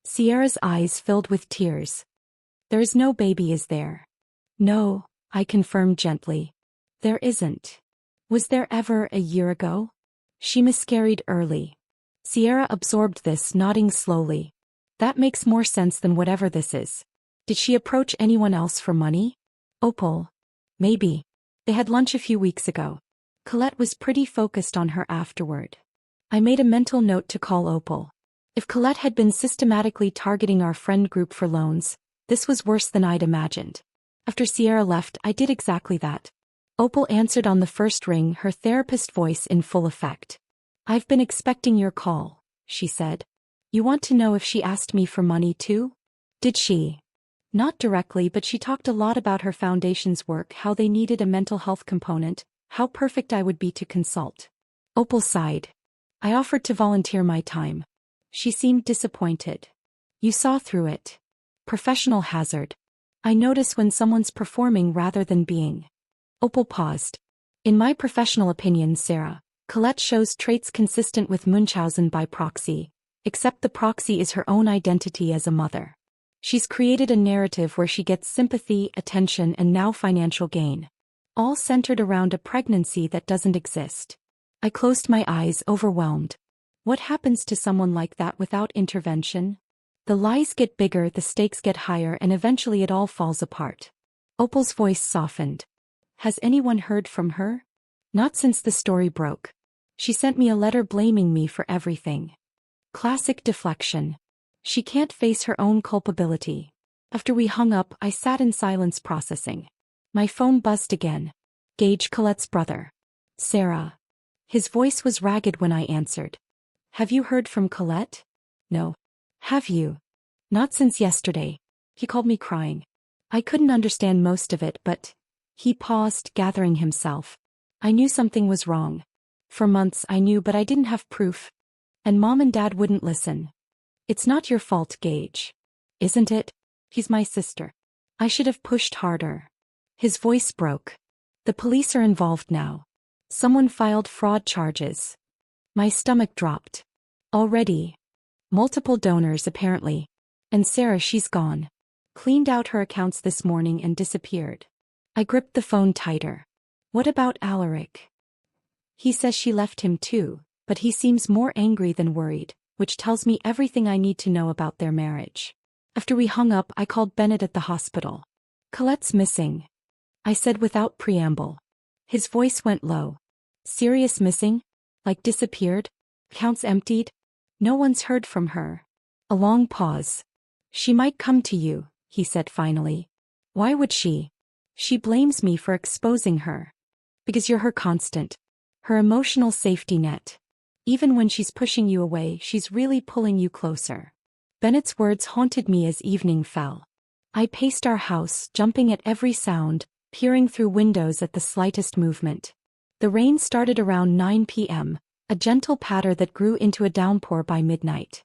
Sierra's eyes filled with tears. There is no baby, is there? No, I confirmed gently. There isn't. Was there ever a year ago? She miscarried early. Sierra absorbed this, nodding slowly. That makes more sense than whatever this is. Did she approach anyone else for money? Opal. Maybe. They had lunch a few weeks ago. Colette was pretty focused on her afterward. I made a mental note to call Opal. If Colette had been systematically targeting our friend group for loans, this was worse than I'd imagined. After Sierra left, I did exactly that. Opal answered on the first ring, her therapist voice in full effect. I've been expecting your call, she said. You want to know if she asked me for money too? Did she? Not directly, but she talked a lot about her foundation's work, how they needed a mental health component, how perfect I would be to consult. Opal sighed. I offered to volunteer my time. She seemed disappointed. You saw through it. Professional hazard. I notice when someone's performing rather than being. Opal paused. In my professional opinion, Sarah, Colette shows traits consistent with Munchausen by proxy, except the proxy is her own identity as a mother. She's created a narrative where she gets sympathy, attention, and now financial gain. All centered around a pregnancy that doesn't exist. I closed my eyes, overwhelmed. What happens to someone like that without intervention? The lies get bigger, the stakes get higher, and eventually it all falls apart. Opal's voice softened. Has anyone heard from her? Not since the story broke. She sent me a letter blaming me for everything. Classic deflection. She can't face her own culpability. After we hung up, I sat in silence processing. My phone buzzed again. Gage, Colette's brother. Sarah. His voice was ragged when I answered. Have you heard from Colette? No. Have you? Not since yesterday. He called me crying. I couldn't understand most of it, but... He paused, gathering himself. I knew something was wrong. For months I knew, but I didn't have proof. And Mom and Dad wouldn't listen. It's not your fault, Gage. Isn't it? He's my sister. I should have pushed harder. His voice broke. The police are involved now. Someone filed fraud charges. My stomach dropped. Already. Multiple donors apparently. And Sarah, she's gone. Cleaned out her accounts this morning and disappeared. I gripped the phone tighter. What about Alaric? He says she left him too, but he seems more angry than worried, which tells me everything I need to know about their marriage. After we hung up, I called Bennett at the hospital. Colette's missing, I said without preamble. His voice went low. Serious missing? Like disappeared? Accounts emptied? No one's heard from her. A long pause. She might come to you, he said finally. Why would she? She blames me for exposing her. Because you're her constant. Her emotional safety net. Even when she's pushing you away, she's really pulling you closer. Bennett's words haunted me as evening fell. I paced our house, jumping at every sound, peering through windows at the slightest movement. The rain started around 9 p.m., a gentle patter that grew into a downpour by midnight.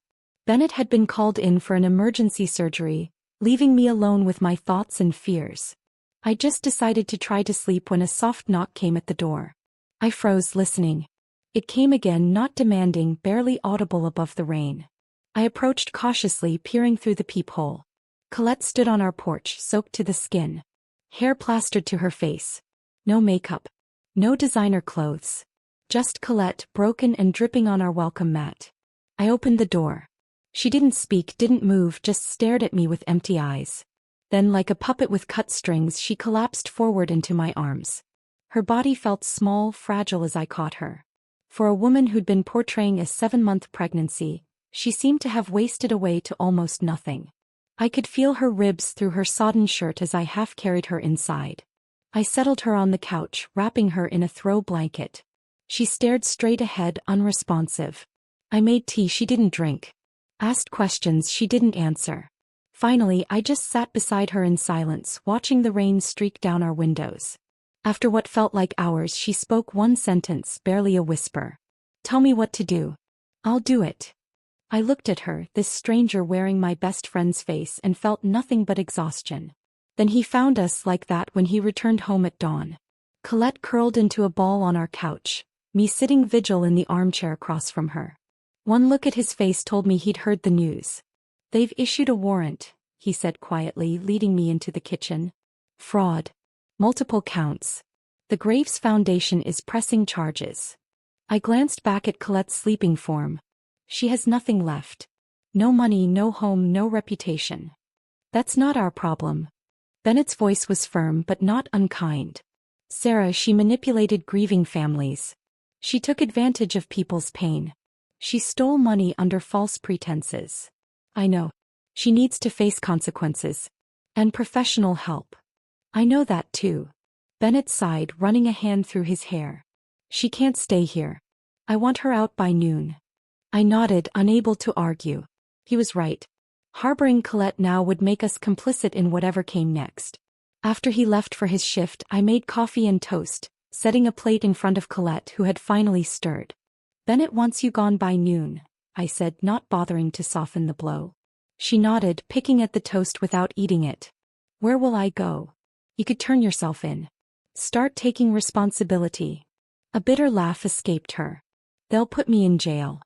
Bennett had been called in for an emergency surgery, leaving me alone with my thoughts and fears. I just decided to try to sleep when a soft knock came at the door. I froze, listening. It came again, not demanding, barely audible above the rain. I approached cautiously, peering through the peephole. Colette stood on our porch, soaked to the skin. Hair plastered to her face. No makeup. No designer clothes. Just Colette, broken and dripping on our welcome mat. I opened the door. She didn't speak, didn't move, just stared at me with empty eyes. Then, like a puppet with cut strings, she collapsed forward into my arms. Her body felt small, fragile as I caught her. For a woman who'd been portraying a 7-month pregnancy, she seemed to have wasted away to almost nothing. I could feel her ribs through her sodden shirt as I half-carried her inside. I settled her on the couch, wrapping her in a throw blanket. She stared straight ahead, unresponsive. I made tea she didn't drink. Asked questions she didn't answer. Finally, I just sat beside her in silence, watching the rain streak down our windows. After what felt like hours, she spoke one sentence, barely a whisper. Tell me what to do. I'll do it. I looked at her, this stranger wearing my best friend's face, and felt nothing but exhaustion. Then he found us like that when he returned home at dawn. Colette curled into a ball on our couch, me sitting vigil in the armchair across from her. One look at his face told me he'd heard the news. They've issued a warrant, he said quietly, leading me into the kitchen. Fraud. Multiple counts. The Graves Foundation is pressing charges. I glanced back at Colette's sleeping form. She has nothing left. No money, no home, no reputation. That's not our problem. Bennett's voice was firm but not unkind. Sarah, she manipulated grieving families. She took advantage of people's pain. She stole money under false pretenses. I know. She needs to face consequences. And professional help. I know that too. Bennett sighed, running a hand through his hair. She can't stay here. I want her out by noon. I nodded, unable to argue. He was right. Harboring Colette now would make us complicit in whatever came next. After he left for his shift, I made coffee and toast, setting a plate in front of Colette, who had finally stirred. Bennett wants you gone by noon, I said, not bothering to soften the blow. She nodded, picking at the toast without eating it. Where will I go? You could turn yourself in. Start taking responsibility. A bitter laugh escaped her. They'll put me in jail.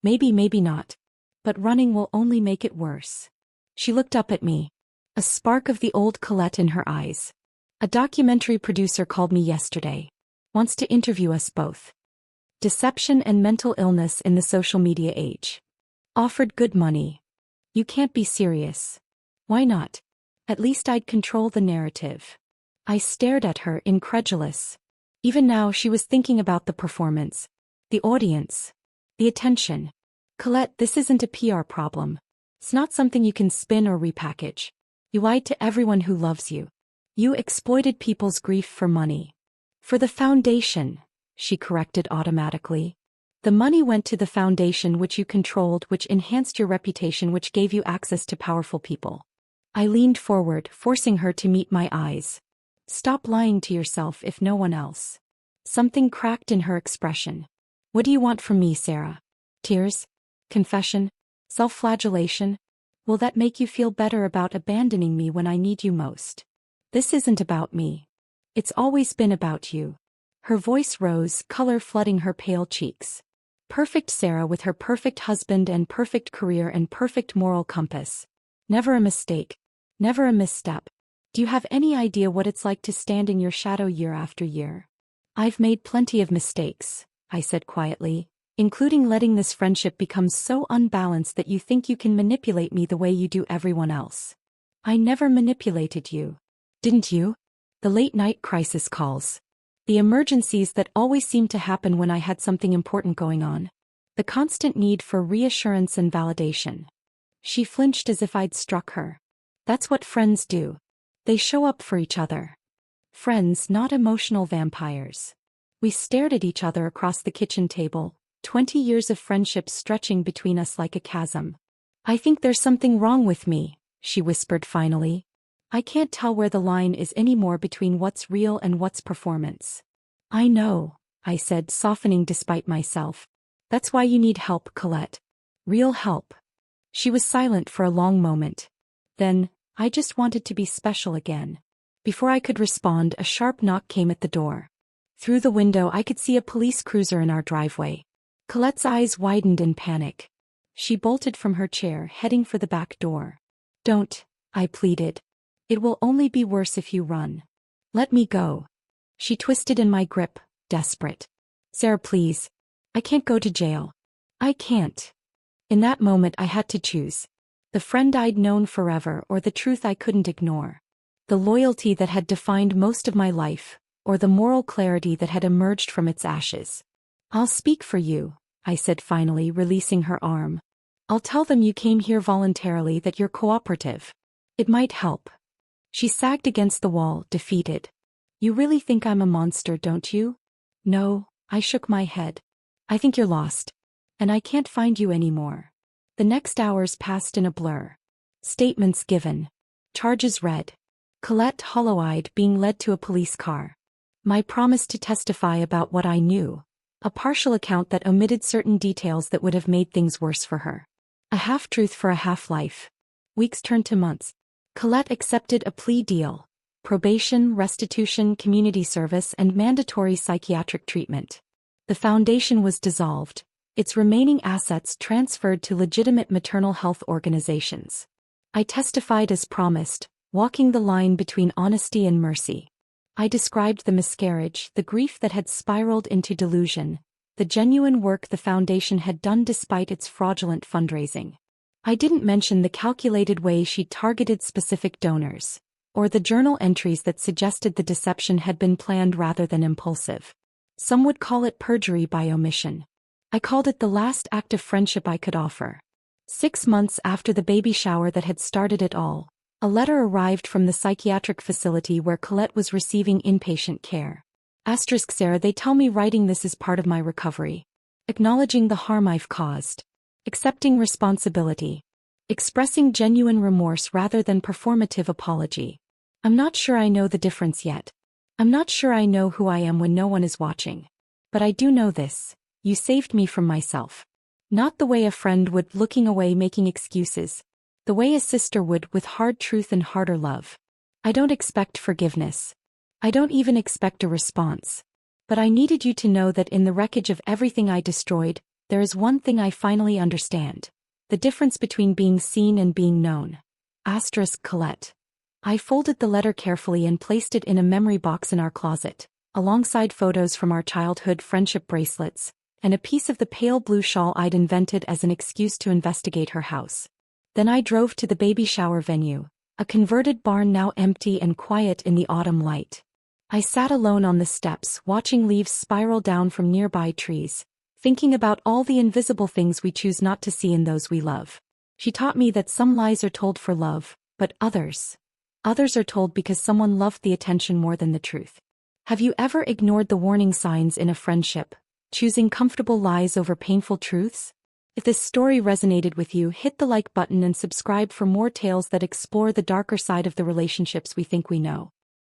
Maybe, maybe not. But running will only make it worse. She looked up at me. A spark of the old Colette in her eyes. A documentary producer called me yesterday. Wants to interview us both. Deception and mental illness in the social media age. Offered good money. You can't be serious. Why not? At least I'd control the narrative. I stared at her, incredulous. Even now she was thinking about the performance. The audience. The attention. Colette, this isn't a PR problem. It's not something you can spin or repackage. You lied to everyone who loves you. You exploited people's grief for money. For the foundation, she corrected automatically. The money went to the foundation which you controlled, which enhanced your reputation, which gave you access to powerful people. I leaned forward, forcing her to meet my eyes. Stop lying to yourself if no one else. Something cracked in her expression. What do you want from me, Sarah? Tears? Confession? Self-flagellation? Will that make you feel better about abandoning me when I need you most? This isn't about me. It's always been about you. Her voice rose, color flooding her pale cheeks. Perfect Sarah with her perfect husband and perfect career and perfect moral compass. Never a mistake. Never a misstep. Do you have any idea what it's like to stand in your shadow year after year? I've made plenty of mistakes, I said quietly, including letting this friendship become so unbalanced that you think you can manipulate me the way you do everyone else. I never manipulated you. Didn't you? The late-night crisis calls. The emergencies that always seemed to happen when I had something important going on. The constant need for reassurance and validation. She flinched as if I'd struck her. That's what friends do. They show up for each other. Friends, not emotional vampires. We stared at each other across the kitchen table, 20 years of friendship stretching between us like a chasm. I think there's something wrong with me, she whispered finally. I can't tell where the line is anymore between what's real and what's performance. I know, I said, softening despite myself. That's why you need help, Colette. Real help. She was silent for a long moment. Then, I just wanted to be special again. Before I could respond, a sharp knock came at the door. Through the window I could see a police cruiser in our driveway. Colette's eyes widened in panic. She bolted from her chair, heading for the back door. Don't, I pleaded. It will only be worse if you run. Let me go. She twisted in my grip, desperate. Sarah, please. I can't go to jail. I can't. In that moment I had to choose. The friend I'd known forever or the truth I couldn't ignore. The loyalty that had defined most of my life, or the moral clarity that had emerged from its ashes. I'll speak for you, I said finally, releasing her arm. I'll tell them you came here voluntarily, that you're cooperative. It might help. She sagged against the wall, defeated. You really think I'm a monster, don't you? No, I shook my head. I think you're lost. And I can't find you anymore. The next hours passed in a blur. Statements given. Charges read. Colette, hollow-eyed, being led to a police car. My promise to testify about what I knew. A partial account that omitted certain details that would have made things worse for her. A half-truth for a half-life. Weeks turned to months. Colette accepted a plea deal. Probation, restitution, community service, and mandatory psychiatric treatment. The foundation was dissolved. Its remaining assets transferred to legitimate maternal health organizations. I testified as promised, walking the line between honesty and mercy. I described the miscarriage, the grief that had spiraled into delusion, the genuine work the foundation had done despite its fraudulent fundraising. I didn't mention the calculated way she targeted specific donors, or the journal entries that suggested the deception had been planned rather than impulsive. Some would call it perjury by omission. I called it the last act of friendship I could offer. 6 months after the baby shower that had started it all, a letter arrived from the psychiatric facility where Colette was receiving inpatient care. Sarah, they tell me writing this is part of my recovery. Acknowledging the harm I've caused. Accepting responsibility. Expressing genuine remorse rather than performative apology. I'm not sure I know the difference yet. I'm not sure I know who I am when no one is watching. But I do know this. You saved me from myself. Not the way a friend would, looking away making excuses. The way a sister would, with hard truth and harder love. I don't expect forgiveness. I don't even expect a response. But I needed you to know that in the wreckage of everything I destroyed, there is one thing I finally understand. The difference between being seen and being known. Colette. I folded the letter carefully and placed it in a memory box in our closet, alongside photos from our childhood friendship bracelets, and a piece of the pale blue shawl I'd invented as an excuse to investigate her house. Then I drove to the baby shower venue, a converted barn now empty and quiet in the autumn light. I sat alone on the steps, watching leaves spiral down from nearby trees, thinking about all the invisible things we choose not to see in those we love. She taught me that some lies are told for love, but others are told because someone loved the attention more than the truth. Have you ever ignored the warning signs in a friendship, choosing comfortable lies over painful truths? If this story resonated with you, hit the like button and subscribe for more tales that explore the darker side of the relationships we think we know.